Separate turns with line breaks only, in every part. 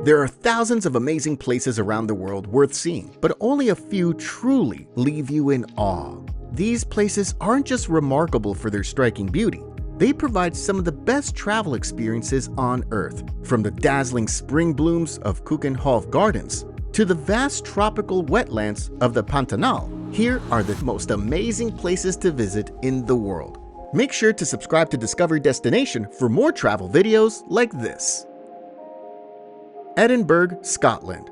There are thousands of amazing places around the world worth seeing, but only a few truly leave you in awe. These places aren't just remarkable for their striking beauty, they provide some of the best travel experiences on Earth, from the dazzling spring blooms of Keukenhof Gardens to the vast tropical wetlands of the Pantanal. Here are the most amazing places to visit in the world. Make sure to subscribe to Discovery Destination for more travel videos like this. Edinburgh, Scotland.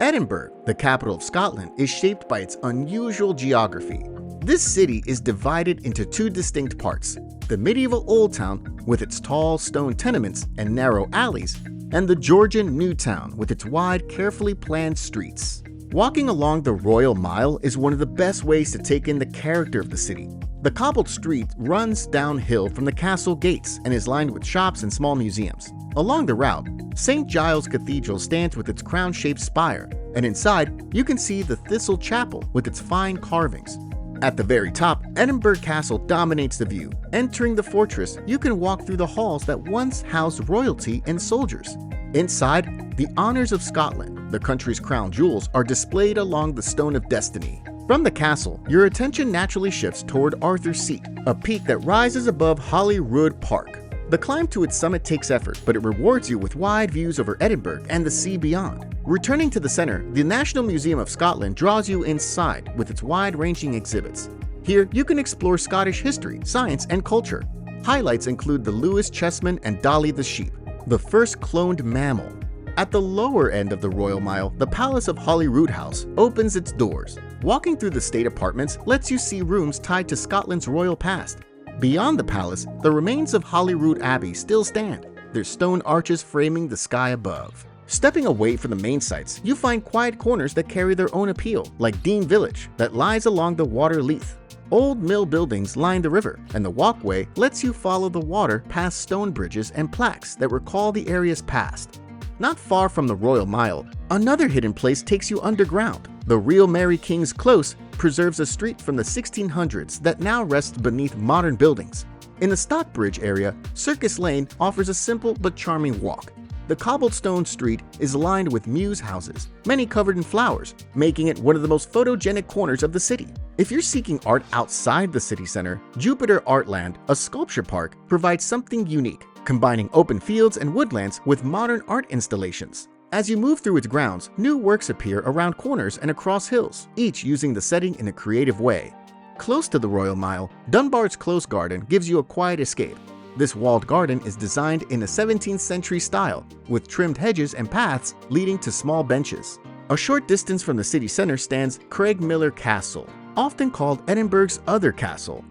Edinburgh, the capital of Scotland, is shaped by its unusual geography. This city is divided into two distinct parts: the medieval Old Town with its tall stone tenements and narrow alleys, and the Georgian New Town with its wide, carefully planned streets. Walking along the Royal Mile is one of the best ways to take in the character of the city. The cobbled street runs downhill from the castle gates and is lined with shops and small museums. Along the route, St. Giles Cathedral stands with its crown-shaped spire, and inside you can see the Thistle Chapel with its fine carvings. At the very top, Edinburgh Castle dominates the view. Entering the fortress, you can walk through the halls that once housed royalty and soldiers. Inside, the honors of Scotland, the country's crown jewels, are displayed along the Stone of Destiny. From the castle, your attention naturally shifts toward Arthur's Seat, a peak that rises above Holyrood Park. The climb to its summit takes effort, but it rewards you with wide views over Edinburgh and the sea beyond. Returning to the center, the National Museum of Scotland draws you inside with its wide-ranging exhibits. Here, you can explore Scottish history, science, and culture. Highlights include the Lewis chessman and Dolly the sheep, the first cloned mammal. At the lower end of the Royal Mile, the Palace of Holyrood House opens its doors. Walking through the state apartments lets you see rooms tied to Scotland's royal past. Beyond the palace, the remains of Holyrood Abbey still stand, their stone arches framing the sky above. Stepping away from the main sites, you find quiet corners that carry their own appeal, like Dean Village, that lies along the Water Leith. Old mill buildings line the river, and the walkway lets you follow the water past stone bridges and plaques that recall the area's past. Not far from the Royal Mile, another hidden place takes you underground. The real Mary King's Close preserves a street from the 1600s that now rests beneath modern buildings. In the Stockbridge area, Circus Lane offers a simple but charming walk. The cobblestone street is lined with mews houses, many covered in flowers, making it one of the most photogenic corners of the city. If you're seeking art outside the city center, Jupiter Artland, a sculpture park, provides something unique, combining open fields and woodlands with modern art installations. As you move through its grounds, new works appear around corners and across hills, each using the setting in a creative way. Close to the Royal Mile, Dunbar's Close Garden gives you a quiet escape. This walled garden is designed in a 17th century style, with trimmed hedges and paths leading to small benches. A short distance from the city center stands Craigmillar Castle, often called Edinburgh's other castle.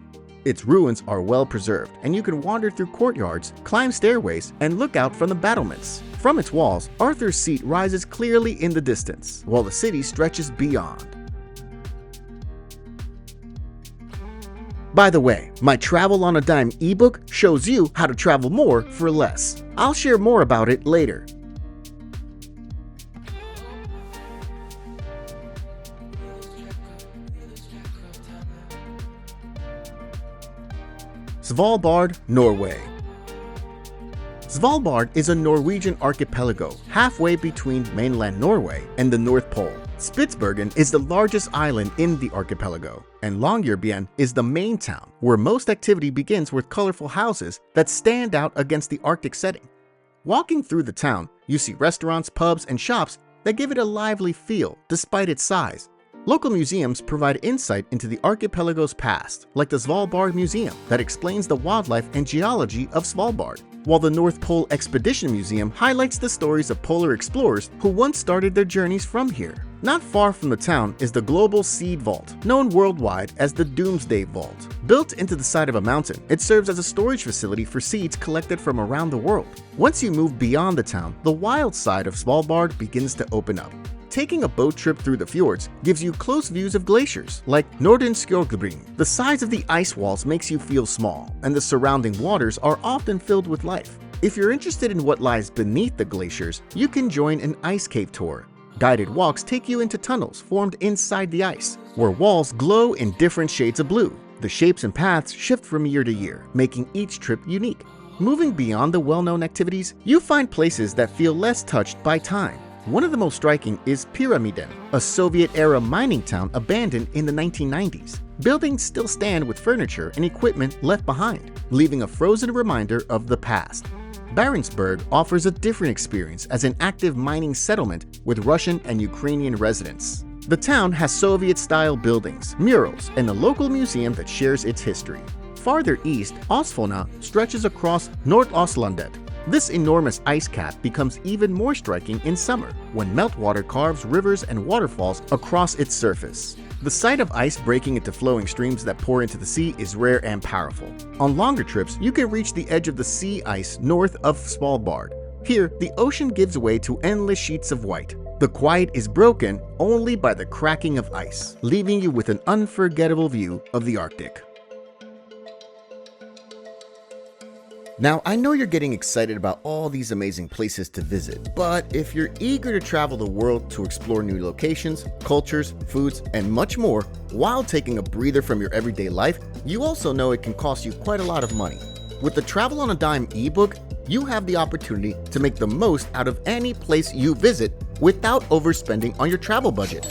Its ruins are well preserved, and you can wander through courtyards, climb stairways, and look out from the battlements. From its walls, Arthur's Seat rises clearly in the distance, while the city stretches beyond. By the way, my Travel on a Dime ebook shows you how to travel more for less. I'll share more about it later. Svalbard, Norway. Svalbard is a Norwegian archipelago halfway between mainland Norway and the North Pole. Spitsbergen is the largest island in the archipelago, and Longyearbyen is the main town, where most activity begins with colorful houses that stand out against the Arctic setting. Walking through the town, you see restaurants, pubs, and shops that give it a lively feel despite its size. Local museums provide insight into the archipelago's past, like the Svalbard Museum that explains the wildlife and geology of Svalbard, while the North Pole Expedition Museum highlights the stories of polar explorers who once started their journeys from here. Not far from the town is the Global Seed Vault, known worldwide as the Doomsday Vault. Built into the side of a mountain, it serves as a storage facility for seeds collected from around the world. Once you move beyond the town, the wild side of Svalbard begins to open up. Taking a boat trip through the fjords gives you close views of glaciers, like Nordenskjoldbreen. The size of the ice walls makes you feel small, and the surrounding waters are often filled with life. If you're interested in what lies beneath the glaciers, you can join an ice cave tour. Guided walks take you into tunnels formed inside the ice, where walls glow in different shades of blue. The shapes and paths shift from year to year, making each trip unique. Moving beyond the well-known activities, you find places that feel less touched by time. One of the most striking is Pyramiden, a Soviet-era mining town abandoned in the 1990s. Buildings still stand with furniture and equipment left behind, leaving a frozen reminder of the past. Barentsburg offers a different experience as an active mining settlement with Russian and Ukrainian residents. The town has Soviet-style buildings, murals, and a local museum that shares its history. Farther east, Osfona stretches across Nordostlandet. This enormous ice cap becomes even more striking in summer, when meltwater carves rivers and waterfalls across its surface. The sight of ice breaking into flowing streams that pour into the sea is rare and powerful. On longer trips, you can reach the edge of the sea ice north of Svalbard. Here, the ocean gives way to endless sheets of white. The quiet is broken only by the cracking of ice, leaving you with an unforgettable view of the Arctic. Now, I know you're getting excited about all these amazing places to visit, but if you're eager to travel the world to explore new locations, cultures, foods, and much more, while taking a breather from your everyday life, you also know it can cost you quite a lot of money. With the Travel on a Dime ebook, you have the opportunity to make the most out of any place you visit without overspending on your travel budget.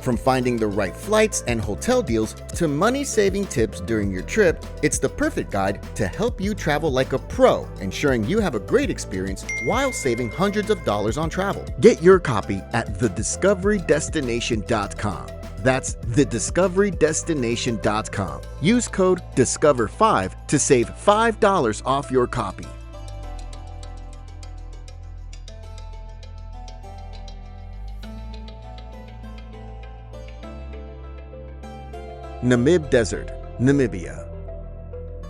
From finding the right flights and hotel deals to money-saving tips during your trip, it's the perfect guide to help you travel like a pro, ensuring you have a great experience while saving hundreds of dollars on travel. Get your copy at thediscoverydestination.com. That's thediscoverydestination.com. Use code DISCOVER5 to save $5 off your copy. Namib Desert, Namibia.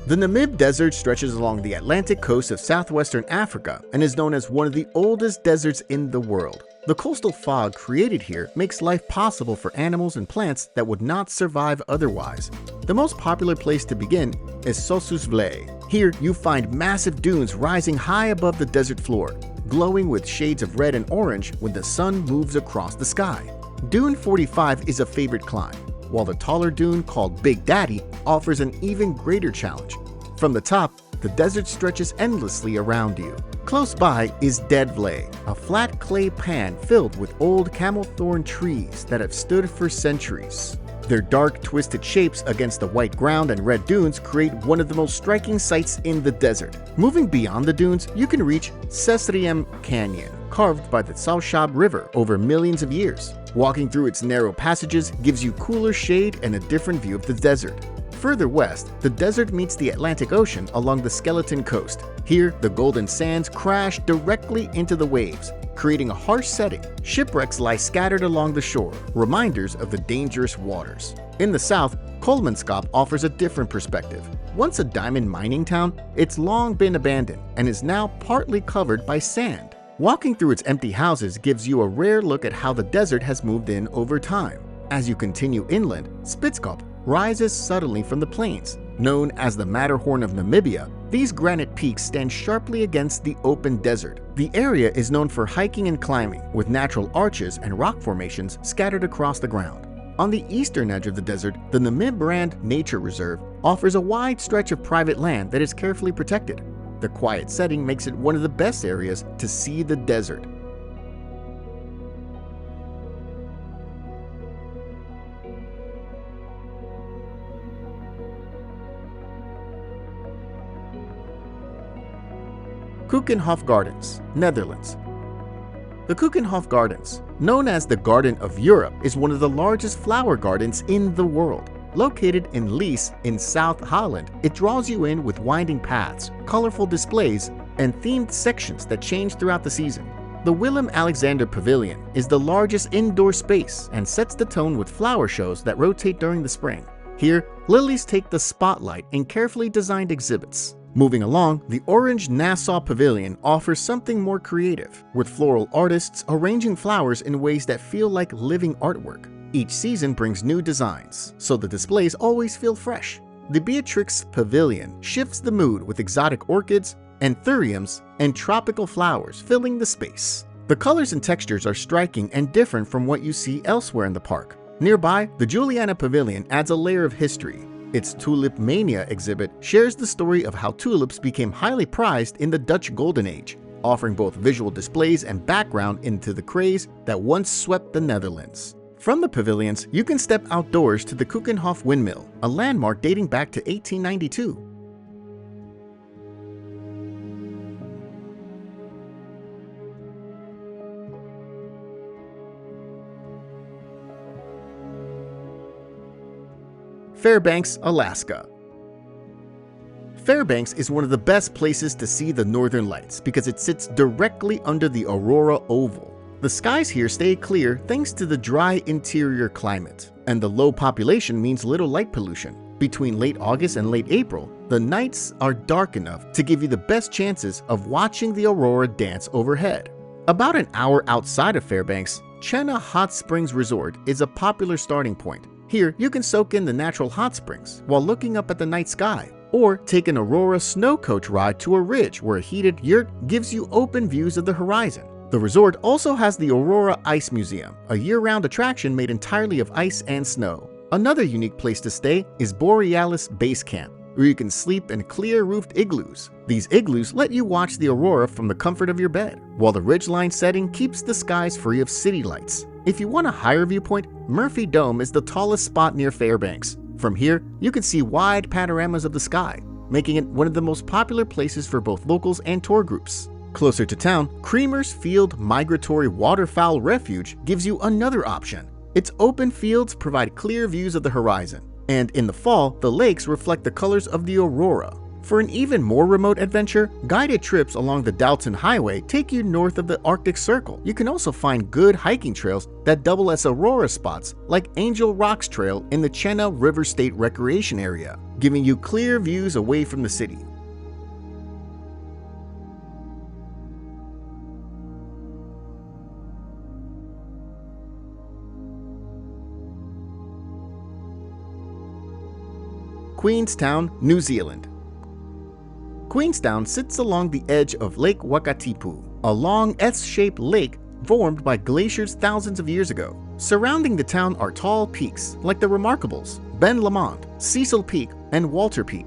The Namib Desert stretches along the Atlantic coast of southwestern Africa and is known as one of the oldest deserts in the world. The coastal fog created here makes life possible for animals and plants that would not survive otherwise. The most popular place to begin is Sossusvlei. Here you find massive dunes rising high above the desert floor, glowing with shades of red and orange when the sun moves across the sky. Dune 45 is a favorite climb, while the taller dune called Big Daddy offers an even greater challenge. From the top, the desert stretches endlessly around you. Close by is Deadvlei, a flat clay pan filled with old camel thorn trees that have stood for centuries. Their dark, twisted shapes against the white ground and red dunes create one of the most striking sights in the desert. Moving beyond the dunes, you can reach Sesriem Canyon, carved by the Saushab River over millions of years. Walking through its narrow passages gives you cooler shade and a different view of the desert. Further west, the desert meets the Atlantic Ocean along the Skeleton Coast. Here, the golden sands crash directly into the waves, creating a harsh setting. Shipwrecks lie scattered along the shore, reminders of the dangerous waters. In the south, Kolmanskop offers a different perspective. Once a diamond mining town, it's long been abandoned and is now partly covered by sand. Walking through its empty houses gives you a rare look at how the desert has moved in over time. As you continue inland, Spitzkop rises suddenly from the plains. Known as the Matterhorn of Namibia, these granite peaks stand sharply against the open desert. The area is known for hiking and climbing, with natural arches and rock formations scattered across the ground. On the eastern edge of the desert, the Namib Rand Nature Reserve offers a wide stretch of private land that is carefully protected. The quiet setting makes it one of the best areas to see the desert. Keukenhof Gardens, Netherlands. The Keukenhof Gardens, known as the Garden of Europe, is one of the largest flower gardens in the world. Located in Lies in South Holland, it draws you in with winding paths, colorful displays, and themed sections that change throughout the season. The Willem Alexander Pavilion is the largest indoor space and sets the tone with flower shows that rotate during the spring. Here, lilies take the spotlight in carefully designed exhibits. Moving along, the Orange Nassau Pavilion offers something more creative, with floral artists arranging flowers in ways that feel like living artwork. Each season brings new designs, so the displays always feel fresh. The Beatrix Pavilion shifts the mood with exotic orchids, anthuriums, and tropical flowers filling the space. The colors and textures are striking and different from what you see elsewhere in the park. Nearby, the Juliana Pavilion adds a layer of history. Its Tulip Mania exhibit shares the story of how tulips became highly prized in the Dutch Golden Age, offering both visual displays and background into the craze that once swept the Netherlands. From the pavilions, you can step outdoors to the Keukenhof windmill, a landmark dating back to 1892. Fairbanks, Alaska. Fairbanks is one of the best places to see the northern lights because it sits directly under the aurora oval. The skies here stay clear thanks to the dry interior climate, and the low population means little light pollution. Between late August and late April, the nights are dark enough to give you the best chances of watching the aurora dance overhead. About an hour outside of Fairbanks, Chenna Hot Springs Resort is a popular starting point. Here, you can soak in the natural hot springs while looking up at the night sky, or take an Aurora snow coach ride to a ridge where a heated yurt gives you open views of the horizon. The resort also has the Aurora Ice Museum, a year-round attraction made entirely of ice and snow. Another unique place to stay is Borealis Base Camp, where you can sleep in clear-roofed igloos. These igloos let you watch the aurora from the comfort of your bed, while the ridgeline setting keeps the skies free of city lights. If you want a higher viewpoint, Murphy Dome is the tallest spot near Fairbanks. From here, you can see wide panoramas of the sky, making it one of the most popular places for both locals and tour groups. Closer to town, Creamer's Field Migratory Waterfowl Refuge gives you another option. Its open fields provide clear views of the horizon, and in the fall, the lakes reflect the colors of the aurora. For an even more remote adventure, guided trips along the Dalton Highway take you north of the Arctic Circle. You can also find good hiking trails that double as aurora spots, like Angel Rocks Trail in the Chenna River State Recreation Area, giving you clear views away from the city. Queenstown, New Zealand. Queenstown sits along the edge of Lake Wakatipu, a long S-shaped lake formed by glaciers thousands of years ago. Surrounding the town are tall peaks like the Remarkables, Ben Lomond, Cecil Peak, and Walter Peak.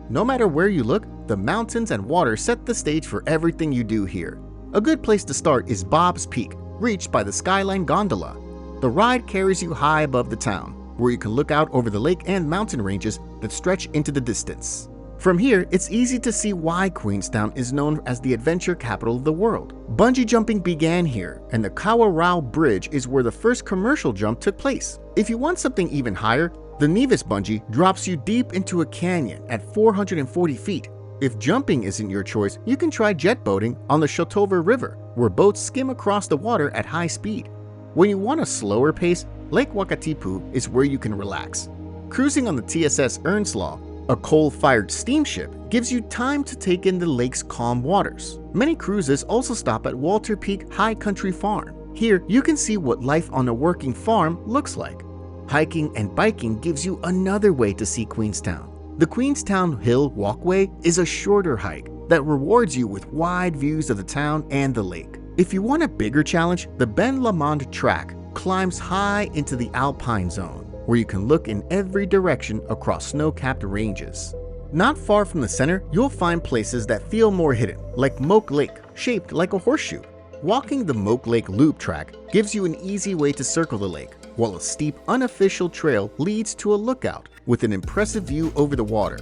No matter where you look, the mountains and water set the stage for everything you do here. A good place to start is Bob's Peak, reached by the Skyline Gondola. The ride carries you high above the town, where you can look out over the lake and mountain ranges that stretch into the distance. From here, it's easy to see why Queenstown is known as the adventure capital of the world. Bungee jumping began here, and the Kawarau Bridge is where the first commercial jump took place. If you want something even higher, the Nevis Bungee drops you deep into a canyon at 440 feet. If jumping isn't your choice, you can try jet boating on the Shotover River, where boats skim across the water at high speed. When you want a slower pace, Lake Wakatipu is where you can relax. Cruising on the TSS Earnslaw, a coal-fired steamship, gives you time to take in the lake's calm waters. Many cruises also stop at Walter Peak High Country Farm. Here, you can see what life on a working farm looks like. Hiking and biking gives you another way to see Queenstown. The Queenstown Hill Walkway is a shorter hike that rewards you with wide views of the town and the lake. If you want a bigger challenge, the Ben Lomond track climbs high into the Alpine Zone, where you can look in every direction across snow-capped ranges. Not far from the center, you'll find places that feel more hidden, like Moke Lake, shaped like a horseshoe. Walking the Moke Lake Loop track gives you an easy way to circle the lake, while a steep, unofficial trail leads to a lookout with an impressive view over the water.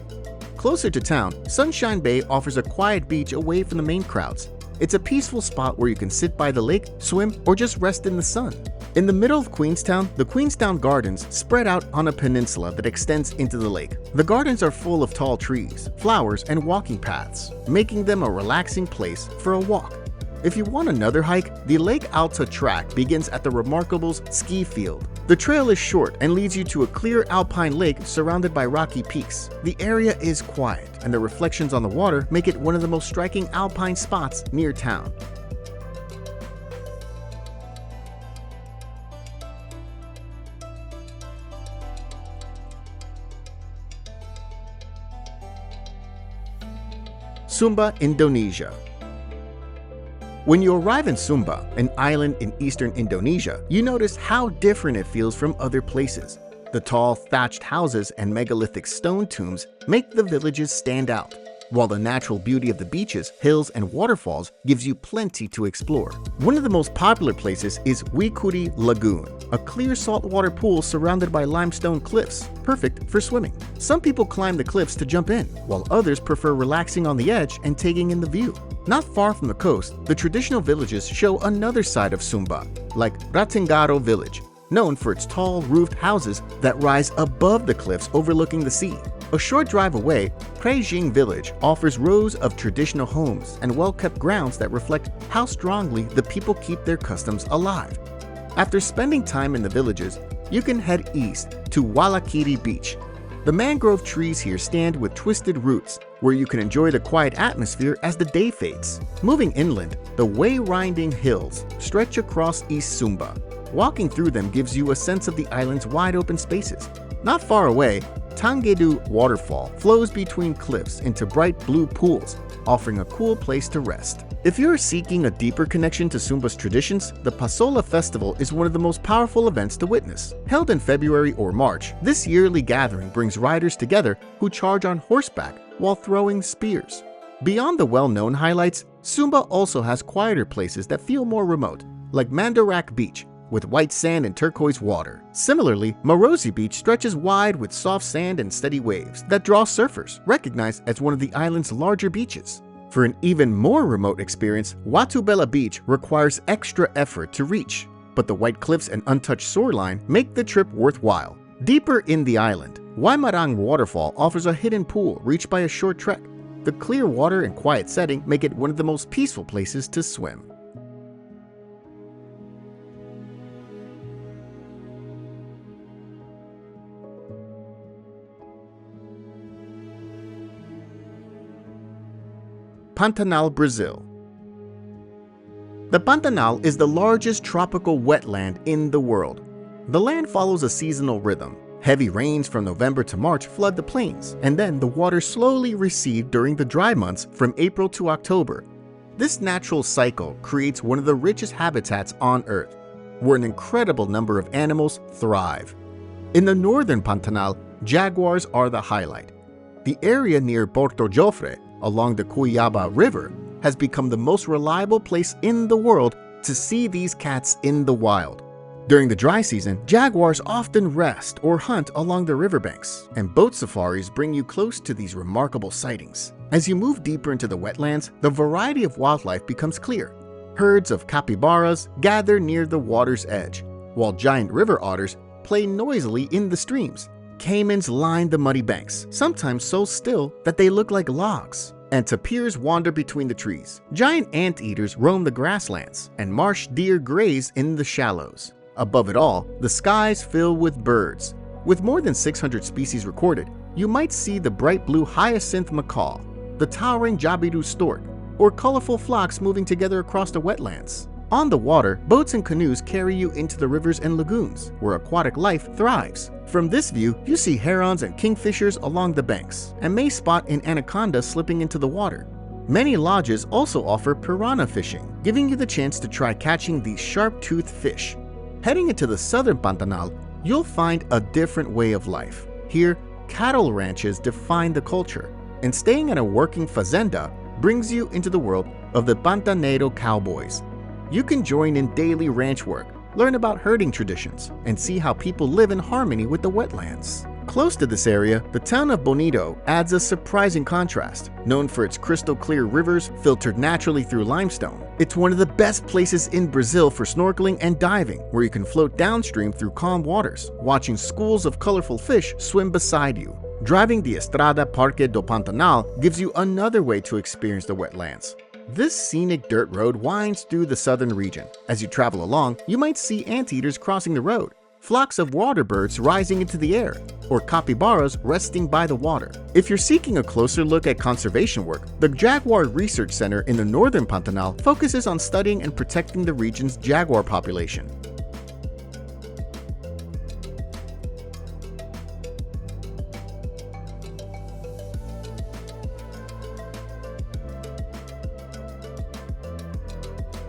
Closer to town, Sunshine Bay offers a quiet beach away from the main crowds. It's a peaceful spot where you can sit by the lake, swim, or just rest in the sun. In the middle of Queenstown, the Keukenhof Gardens spread out on a peninsula that extends into the lake. The gardens are full of tall trees, flowers, and walking paths, making them a relaxing place for a walk. If you want another hike, the Lake Alta track begins at the Remarkables ski field. The trail is short and leads you to a clear alpine lake surrounded by rocky peaks. The area is quiet, and the reflections on the water make it one of the most striking alpine spots near town. Sumba, Indonesia. When you arrive in Sumba, an island in eastern Indonesia, you notice how different it feels from other places. The tall, thatched houses and megalithic stone tombs make the villages stand out, while the natural beauty of the beaches, hills, and waterfalls gives you plenty to explore. One of the most popular places is Wikuri Lagoon, a clear saltwater pool surrounded by limestone cliffs, perfect for swimming. Some people climb the cliffs to jump in, while others prefer relaxing on the edge and taking in the view. Not far from the coast, the traditional villages show another side of Sumba, like Ratengaro Village, known for its tall, roofed houses that rise above the cliffs overlooking the sea. A short drive away, Preijing Village offers rows of traditional homes and well-kept grounds that reflect how strongly the people keep their customs alive. After spending time in the villages, you can head east to Walakiri Beach. The mangrove trees here stand with twisted roots, where you can enjoy the quiet atmosphere as the day fades. Moving inland, the way-winding hills stretch across East Sumba. Walking through them gives you a sense of the island's wide-open spaces. Not far away, Tangedu Waterfall flows between cliffs into bright blue pools, offering a cool place to rest. If you're seeking a deeper connection to Sumba's traditions, the Pasola Festival is one of the most powerful events to witness. Held in February or March, this yearly gathering brings riders together who charge on horseback while throwing spears. Beyond the well-known highlights, Sumba also has quieter places that feel more remote, like Mandarak Beach, with white sand and turquoise water. Similarly, Morosi Beach stretches wide with soft sand and steady waves that draw surfers, recognized as one of the island's larger beaches. For an even more remote experience, Watubela Beach requires extra effort to reach, but the white cliffs and untouched shoreline make the trip worthwhile. Deeper in the island, Waimarang Waterfall offers a hidden pool reached by a short trek. The clear water and quiet setting make it one of the most peaceful places to swim. Pantanal, Brazil. The Pantanal is the largest tropical wetland in the world. The land follows a seasonal rhythm. Heavy rains from November to March flood the plains, and then the water slowly recedes during the dry months from April to October. This natural cycle creates one of the richest habitats on Earth, where an incredible number of animals thrive. In the northern Pantanal, jaguars are the highlight. The area near Porto Jofre, along the Cuiabá River, has become the most reliable place in the world to see these cats in the wild. During the dry season, jaguars often rest or hunt along the riverbanks, and boat safaris bring you close to these remarkable sightings. As you move deeper into the wetlands, the variety of wildlife becomes clear. Herds of capybaras gather near the water's edge, while giant river otters play noisily in the streams. Caimans line the muddy banks, sometimes so still that they look like logs, and tapirs wander between the trees. Giant anteaters roam the grasslands, and marsh deer graze in the shallows. Above it all, the skies fill with birds. With more than 600 species recorded, you might see the bright blue hyacinth macaw, the towering jabiru stork, or colorful flocks moving together across the wetlands. On the water, boats and canoes carry you into the rivers and lagoons, where aquatic life thrives. From this view, you see herons and kingfishers along the banks, and may spot an anaconda slipping into the water. Many lodges also offer piranha fishing, giving you the chance to try catching these sharp-toothed fish. Heading into the southern Pantanal, you'll find a different way of life. Here, cattle ranches define the culture, and staying at a working fazenda brings you into the world of the Pantaneiro cowboys. You can join in daily ranch work, learn about herding traditions, and see how people live in harmony with the wetlands. Close to this area, the town of Bonito adds a surprising contrast. Known for its crystal-clear rivers filtered naturally through limestone, it's one of the best places in Brazil for snorkeling and diving, where you can float downstream through calm waters, watching schools of colorful fish swim beside you. Driving the Estrada Parque do Pantanal gives you another way to experience the wetlands. This scenic dirt road winds through the southern region. As you travel along, you might see anteaters crossing the road, flocks of water birds rising into the air, or capybaras resting by the water. If you're seeking a closer look at conservation work, the Jaguar Research Center in the northern Pantanal focuses on studying and protecting the region's jaguar population.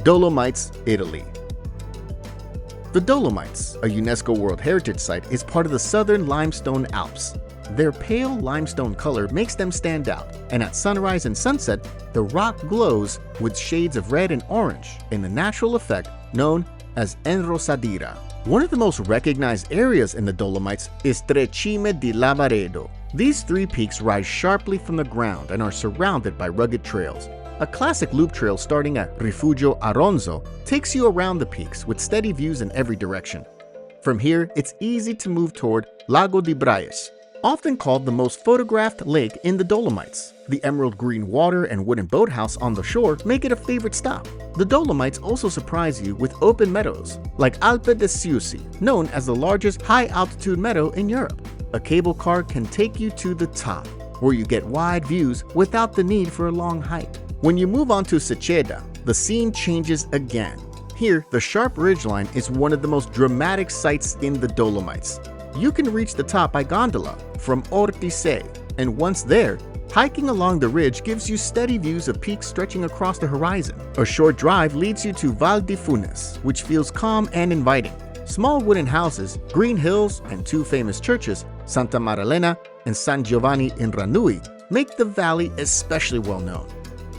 Dolomites, Italy. The Dolomites, a UNESCO World Heritage Site, is part of the Southern Limestone Alps. Their pale limestone color makes them stand out, and at sunrise and sunset, the rock glows with shades of red and orange in a natural effect known as enrosadira. One of the most recognized areas in the Dolomites is Tre Cime di Lavaredo. These three peaks rise sharply from the ground and are surrounded by rugged trails. A classic loop trail starting at Rifugio Aronzo takes you around the peaks with steady views in every direction. From here, it's easy to move toward Lago di Braies, often called the most photographed lake in the Dolomites. The emerald green water and wooden boathouse on the shore make it a favorite stop. The Dolomites also surprise you with open meadows, like Alpe de Siusi, known as the largest high-altitude meadow in Europe. A cable car can take you to the top, where you get wide views without the need for a long hike. When you move on to Seceda, the scene changes again. Here, the sharp ridgeline is one of the most dramatic sights in the Dolomites. You can reach the top by gondola from Ortisei, and once there, hiking along the ridge gives you steady views of peaks stretching across the horizon. A short drive leads you to Val di Funes, which feels calm and inviting. Small wooden houses, green hills, and two famous churches, Santa Marilena and San Giovanni in Ranui, make the valley especially well known.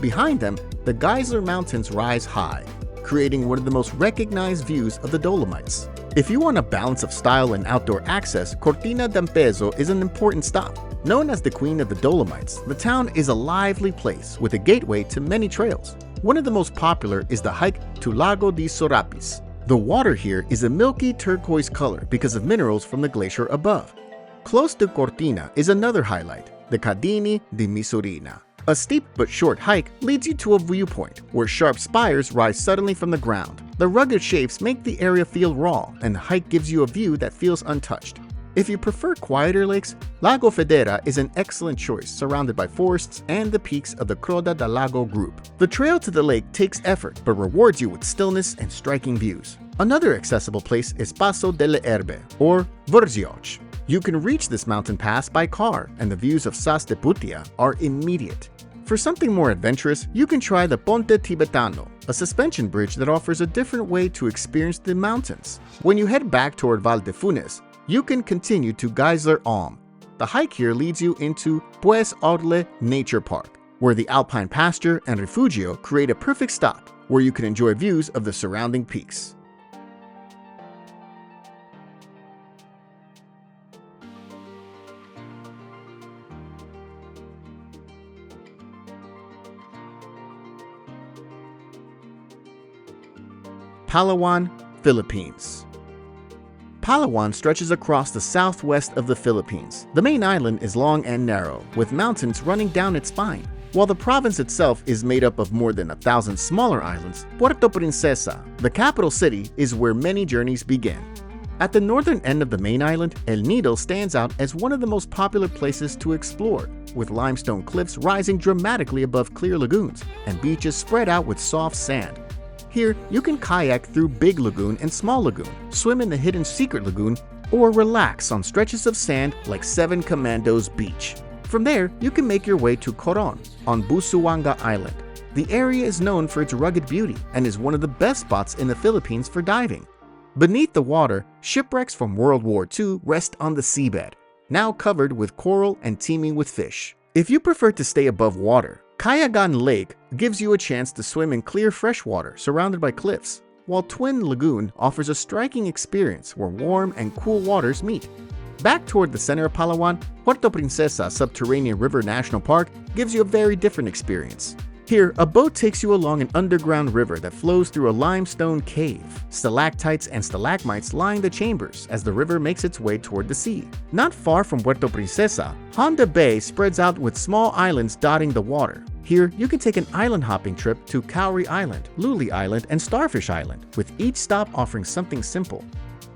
Behind them, the Geisler Mountains rise high, creating one of the most recognized views of the Dolomites. If you want a balance of style and outdoor access, Cortina d'Ampezzo is an important stop. Known as the Queen of the Dolomites, the town is a lively place with a gateway to many trails. One of the most popular is the hike to Lago di Sorapis. The water here is a milky turquoise color because of minerals from the glacier above. Close to Cortina is another highlight, the Cadini di Misurina. A steep but short hike leads you to a viewpoint where sharp spires rise suddenly from the ground. The rugged shapes make the area feel raw, and the hike gives you a view that feels untouched. If you prefer quieter lakes, Lago Federa is an excellent choice, surrounded by forests and the peaks of the Croda da Lago group. The trail to the lake takes effort but rewards you with stillness and striking views. Another accessible place is Passo delle Erbe, or Vrzioch. You can reach this mountain pass by car, and the views of Sas de Putia are immediate. For something more adventurous, you can try the Ponte Tibetano, a suspension bridge that offers a different way to experience the mountains. When you head back toward Val de Funes, you can continue to Geisler Alm. The hike here leads you into Pues Orle Nature Park, where the alpine pasture and refugio create a perfect stop where you can enjoy views of the surrounding peaks. Palawan, Philippines. Palawan stretches across the southwest of the Philippines. The main island is long and narrow, with mountains running down its spine. While the province itself is made up of more than 1,000 smaller islands, Puerto Princesa, the capital city, is where many journeys begin. At the northern end of the main island, El Nido stands out as one of the most popular places to explore, with limestone cliffs rising dramatically above clear lagoons and beaches spread out with soft sand. Here, you can kayak through Big Lagoon and Small Lagoon, swim in the hidden Secret Lagoon, or relax on stretches of sand like Seven Commandos Beach. From there, you can make your way to Coron on Busuanga Island. The area is known for its rugged beauty and is one of the best spots in the Philippines for diving. Beneath the water, shipwrecks from World War II rest on the seabed, now covered with coral and teeming with fish. If you prefer to stay above water, Cayagan Lake gives you a chance to swim in clear fresh water surrounded by cliffs, while Twin Lagoon offers a striking experience where warm and cool waters meet. Back toward the center of Palawan, Puerto Princesa Subterranean River National Park gives you a very different experience. Here, a boat takes you along an underground river that flows through a limestone cave. Stalactites and stalagmites line the chambers as the river makes its way toward the sea. Not far from Puerto Princesa, Honda Bay spreads out with small islands dotting the water. Here, you can take an island hopping trip to Cowrie Island, Luli Island, and Starfish Island, with each stop offering something simple.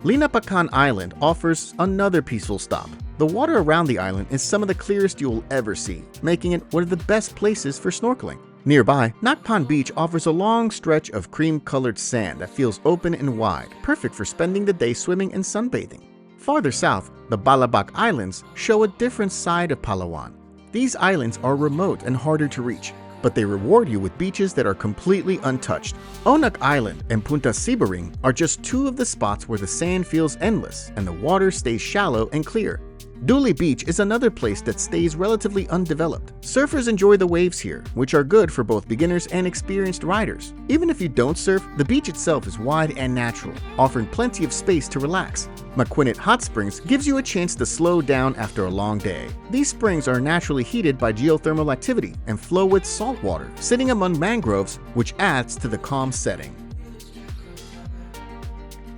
Linapacan Island offers another peaceful stop. The water around the island is some of the clearest you'll ever see, making it one of the best places for snorkeling. Nearby, Nakpan Beach offers a long stretch of cream-colored sand that feels open and wide, perfect for spending the day swimming and sunbathing. Farther south, the Balabac Islands show a different side of Palawan. These islands are remote and harder to reach, but they reward you with beaches that are completely untouched. Onak Island and Punta Sibaring are just two of the spots where the sand feels endless and the water stays shallow and clear. Duli Beach is another place that stays relatively undeveloped. Surfers enjoy the waves here, which are good for both beginners and experienced riders. Even if you don't surf, the beach itself is wide and natural, offering plenty of space to relax. Maquinit Hot Springs gives you a chance to slow down after a long day. These springs are naturally heated by geothermal activity and flow with salt water, sitting among mangroves, which adds to the calm setting.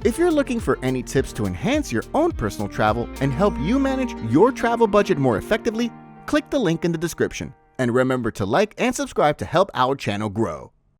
If you're looking for any tips to enhance your own personal travel and help you manage your travel budget more effectively, click the link in the description. And remember to like and subscribe to help our channel grow.